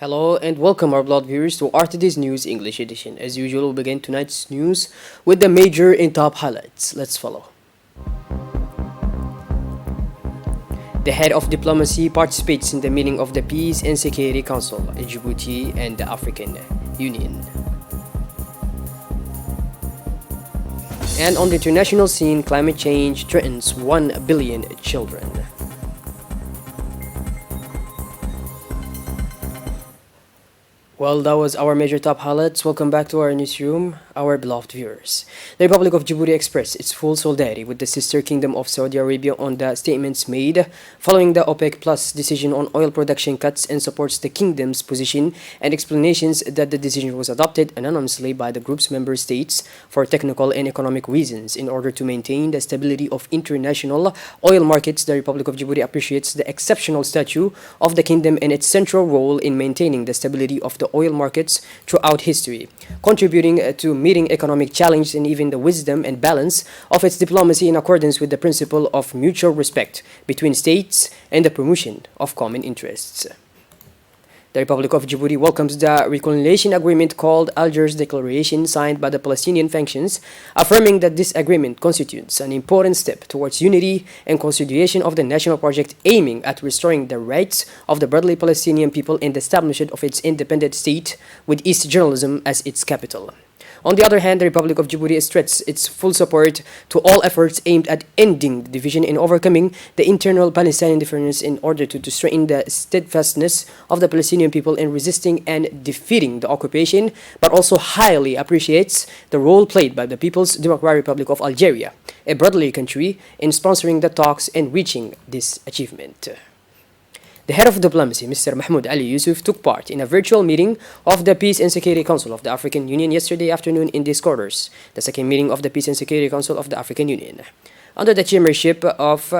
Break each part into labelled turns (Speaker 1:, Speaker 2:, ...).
Speaker 1: Hello and welcome our blood viewers to RTD's News English edition. As usual, we'll begin tonight's news with the major and top highlights. Let's follow. The head of diplomacy participates in the meeting of the Peace and Security Council in Djibouti and the African Union. And on the international scene, climate change threatens 1 billion children. Well, that was our major top highlights. Welcome back to our newsroom, our beloved viewers. The Republic of Djibouti expressed its full solidarity with the sister kingdom of Saudi Arabia on the statements made following the OPEC Plus decision on oil production cuts and supports the kingdom's position and explanations that the decision was adopted anonymously by the group's member states for technical and economic reasons in order to maintain the stability of international oil markets. The Republic of Djibouti appreciates the exceptional stature of the kingdom and its central role in maintaining the stability of the oil markets throughout history, contributing to meeting economic challenges and even the wisdom and balance of its diplomacy in accordance with the principle of mutual respect between states and the promotion of common interests. The Republic of Djibouti welcomes the reconciliation agreement called Algiers Declaration signed by the Palestinian factions, affirming that this agreement constitutes an important step towards unity and consolidation of the national project aiming at restoring the rights of the broadly Palestinian people and the establishment of its independent state with East Jerusalem as its capital. On the other hand, the Republic of Djibouti stresses its full support to all efforts aimed at ending the division and overcoming the internal Palestinian differences in order to strengthen the steadfastness of the Palestinian people in resisting and defeating the occupation, but also highly appreciates the role played by the People's Democratic Republic of Algeria, a brotherly country, in sponsoring the talks and reaching this achievement. The head of diplomacy, Mr. Mahmoud Ali Yusuf, took part in a virtual meeting of the Peace and Security Council of the African Union yesterday afternoon in these quarters, the second meeting of the Peace and Security Council of the African Union. Under the chairmanship of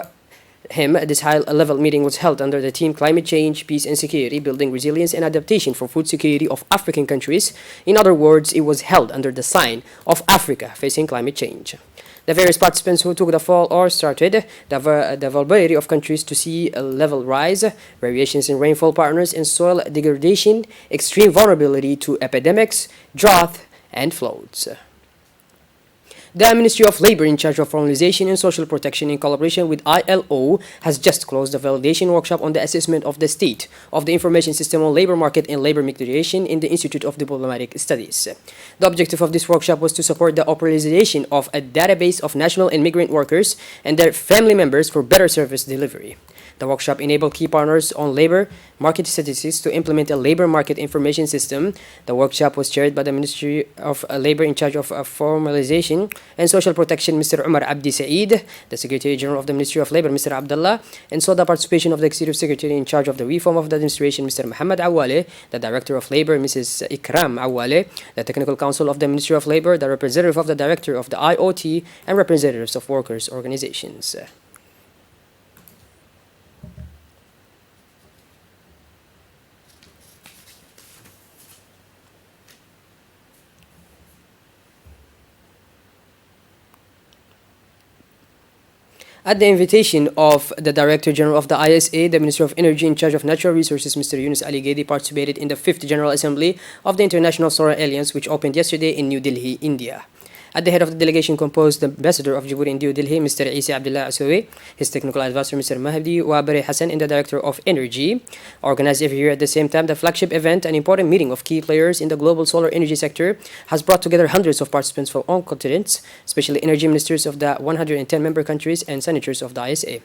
Speaker 1: him, this high-level meeting was held under the theme Climate Change, Peace and Security, Building Resilience and Adaptation for Food Security of African Countries. In other words, it was held under the sign of Africa Facing Climate Change. The various participants who took the fall or started the vulnerability of countries to sea level rise, variations in rainfall patterns and soil degradation, extreme vulnerability to epidemics, drought, and floods. The Ministry of Labor in charge of formalization and social protection in collaboration with ILO has just closed the validation workshop on the assessment of the state of the information system on labor market and labor migration in the Institute of Diplomatic Studies. The objective of this workshop was to support the operationalization of a database of national and migrant workers and their family members for better service delivery. The workshop enabled key partners on labor market statistics to implement a labor market information system. The workshop was chaired by the Ministry of Labor in charge of formalization and social protection, Mr. Umar Abdi Saeed, the Secretary General of the Ministry of Labor, Mr. Abdullah, and saw the participation of the Executive Secretary in charge of the reform of the administration, Mr. Muhammad Awale, the Director of Labor, Mrs. Ikram Awale, the Technical Council of the Ministry of Labor, the representative of the Director of the IoT, and representatives of workers' organizations. At the invitation of the Director General of the ISA, the Minister of Energy in charge of Natural Resources, Mr. Yunus Ali Ghedi, participated in the 5th General Assembly of the International Solar Alliance, which opened yesterday in New Delhi, India. At the head of the delegation composed the Ambassador of Djibouti in New Delhi, Mr. Isa Abdullah Asawi, his technical advisor, Mr. Mahdi Wabari Hassan, and the Director of Energy. Organized every year at the same time, the flagship event, an important meeting of key players in the global solar energy sector, has brought together hundreds of participants from all continents, especially energy ministers of the 110 member countries and senators of the ISA.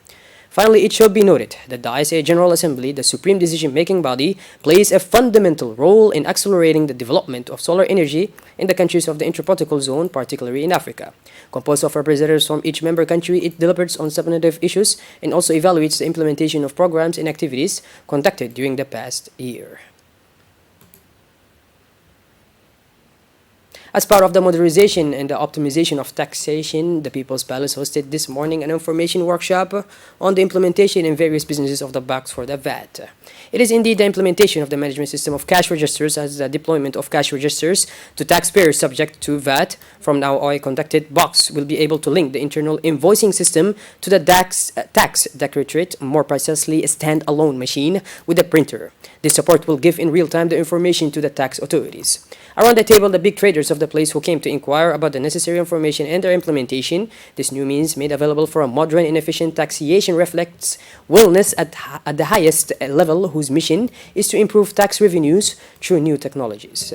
Speaker 1: Finally, it should be noted that the ISA General Assembly, the supreme decision-making body, plays a fundamental role in accelerating the development of solar energy in the countries of the Intertropical Zone, particularly in Africa. Composed of representatives from each member country, it deliberates on substantive issues and also evaluates the implementation of programs and activities conducted during the past year. As part of the modernization and the optimization of taxation, the People's Palace hosted this morning an information workshop on the implementation in various businesses of the box for the VAT. It is indeed the implementation of the management system of cash registers as the deployment of cash registers to taxpayers subject to VAT. From now on, a conducted box will be able to link the internal invoicing system to the tax declaratory, more precisely a stand-alone machine with a printer. This support will give in real time the information to the tax authorities. Around the table, the big traders of the place who came to inquire about the necessary information and their implementation. This new means made available for a modern and efficient taxation reflects wellness at the highest level, whose mission is to improve tax revenues through new technologies.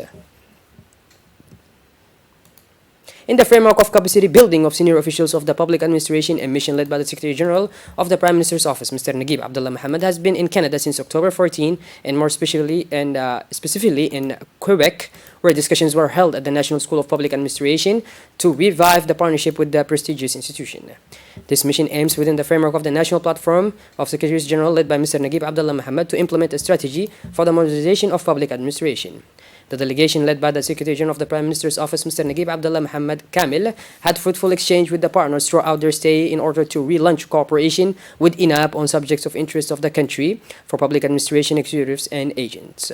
Speaker 1: In the framework of capacity building of senior officials of the public administration, a mission led by the Secretary General of the Prime Minister's Office, Mr. Naguib Abdullah Mohammed, has been in Canada since October 14, and more specifically in Quebec, where discussions were held at the National School of Public Administration to revive the partnership with the prestigious institution. This mission aims within the framework of the National Platform of Secretaries General led by Mr. Naguib Abdullah Mohammed to implement a strategy for the modernization of public administration. The delegation led by the Secretary General of the Prime Minister's Office, Mr. Naguib Abdullah Mohammed Kamil, had fruitful exchange with the partners throughout their stay in order to relaunch cooperation with INAP on subjects of interest of the country for public administration executives and agents.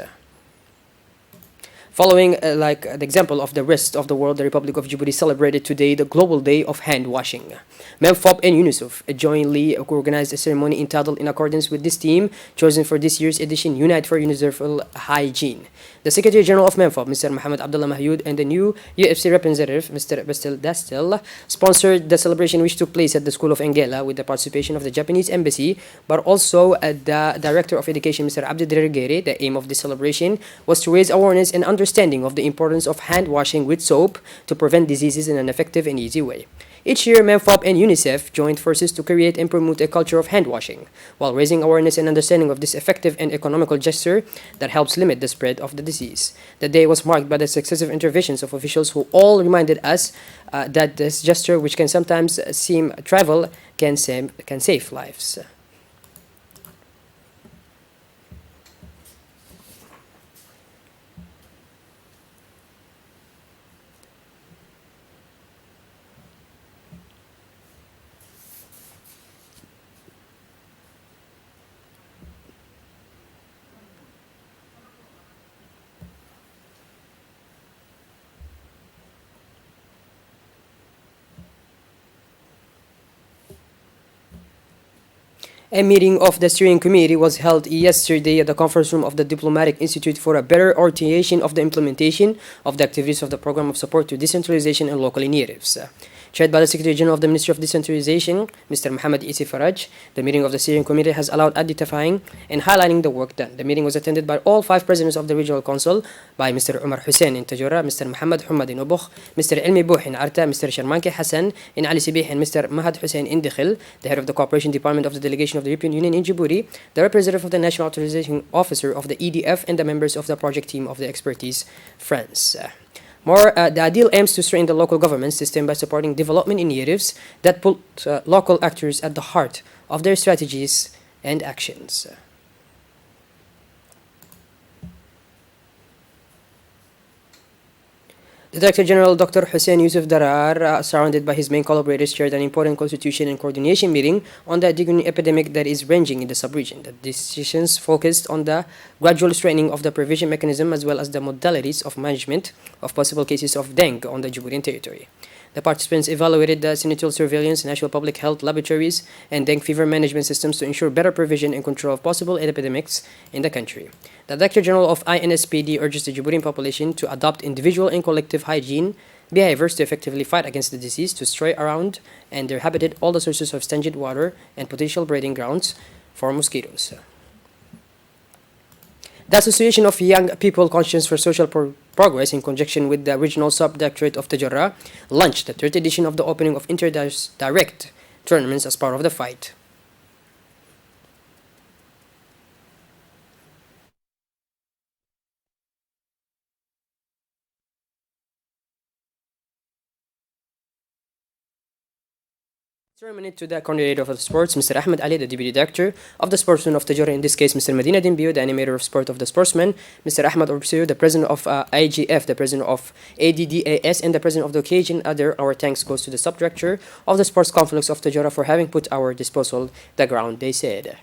Speaker 1: Following the example of the rest of the world, the Republic of Djibouti celebrated today the Global Day of Hand Washing. MEMFOP and UNICEF jointly organized a ceremony entitled in accordance with this theme, chosen for this year's edition, Unite for Universal Hygiene. The Secretary General of MEMFOP, Mr. Mohammed Abdullah Mahyoud, and the new UFC representative, Mr. Bastil Dastel, sponsored the celebration which took place at the School of Angela with the participation of the Japanese Embassy, but also the Director of Education, Mr. Abdidir Gere. The aim of this celebration was to raise awareness and understanding of the importance of hand washing with soap to prevent diseases in an effective and easy way. Each year, MEMFOP and UNICEF joined forces to create and promote a culture of hand washing, while raising awareness and understanding of this effective and economical gesture that helps limit the spread of the disease. The day was marked by the successive interventions of officials who all reminded us that this gesture, which can sometimes seem trivial, can save lives. A meeting of the steering committee was held yesterday at the conference room of the Diplomatic Institute for a better orientation of the implementation of the activities of the Program of Support to Decentralization and Local Initiatives. Chaired by the Secretary General of the Ministry of Decentralization, Mr. Mohammed Isi Faraj, the meeting of the steering committee has allowed identifying and highlighting the work done. The meeting was attended by all 5 presidents of the regional council, by Mr. Umar Hussein in Tajura, Mr. Mohammed Humad in Ubukh, Mr. Ilmi Bouh in Arta, Mr. Sharmanke Hassan in Ali Sibih, and Mr. Mahad Hussein in Dikhil, the head of the Cooperation Department of the Delegation of the European Union in Djibouti, the representative of the National Authorization Officer of the EDF, and the members of the project team of the Expertise France. The ideal aims to strengthen the local government system by supporting development initiatives that put local actors at the heart of their strategies and actions. The Director General, Dr. Hussein Yusuf Darar, surrounded by his main collaborators, chaired an important constitution and coordination meeting on the Diguni epidemic that is raging in the sub-region. The decisions focused on the gradual strengthening of the prevention mechanism as well as the modalities of management of possible cases of dengue on the Djiboutian territory. The participants evaluated the senatorial surveillance, national public health laboratories, and dengue fever management systems to ensure better prevention and control of possible epidemics in the country. The Director General of INSPD urges the Djiboutian population to adopt individual and collective hygiene behaviors to effectively fight against the disease, to stray around and their habitat all the sources of stagnant water and potential breeding grounds for mosquitoes. The Association of Young People Conscience for Social Progress, in conjunction with the Regional Sub-Directorate of Tajara, launched the 3rd edition of the opening of inter-direct tournaments as part of the fight. Ceremony to the coordinator of the sports, Mr. Ahmed Ali, the Deputy Director of the Sportsmen of Tajura, in this case, Mr. Medina Dimbio, the animator of sport of the sportsmen, Mr. Ahmed Orbsio, the President of IGF, the President of ADDAS, and the President of the occasion. Our thanks goes to the Sub-Director of the Sports Complex of Tajura for having put our disposal the ground, they said.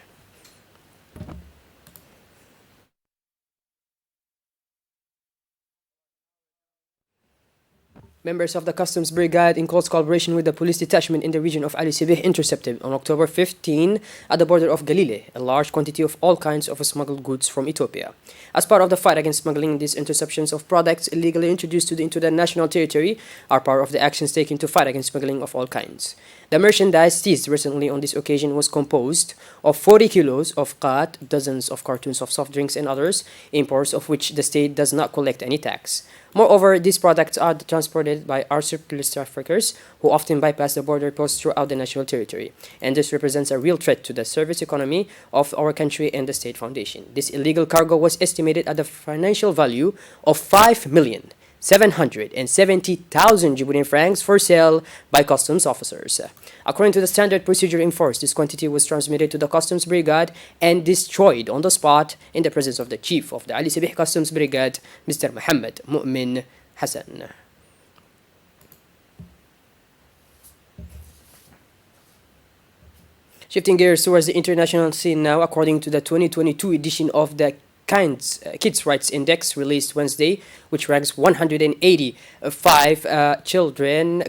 Speaker 1: Members of the Customs Brigade, in close collaboration with the police detachment in the region of Ali Sibih, intercepted on October 15 at the border of Galile a large quantity of all kinds of smuggled goods from Ethiopia. As part of the fight against smuggling, these interceptions of products illegally introduced into the national territory are part of the actions taken to fight against smuggling of all kinds. The merchandise seized recently on this occasion was composed of 40 kilos of qat, dozens of cartons of soft drinks and others, imports of which the state does not collect any tax. Moreover, these products are transported by unscrupulous traffickers who often bypass the border posts throughout the national territory, and this represents a real threat to the service economy of our country and the state foundation. This illegal cargo was estimated at the financial value of 5,770,000 Djiboutian francs for sale by customs officers. According to the standard procedure in force, this quantity was transmitted to the Customs Brigade and destroyed on the spot in the presence of the Chief of the Ali Sibih Customs Brigade, Mr. Mohammed Mu'min Hassan. Shifting gears towards the international scene now, according to the 2022 edition of the Kids' Rights Index released Wednesday, which ranks 185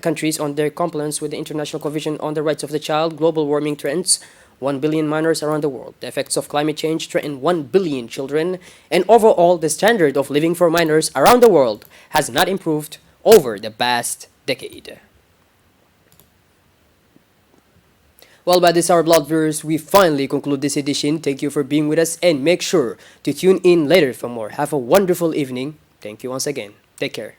Speaker 1: countries on their compliance with the International Convention on the Rights of the Child, global warming trends, 1 billion minors around the world, the effects of climate change threaten 1 billion children, and overall, the standard of living for minors around the world has not improved over the past decade. Well, by this hour, blood viewers, we finally conclude this edition. Thank you for being with us, and make sure to tune in later for more. Have a wonderful evening. Thank you once again. Take care.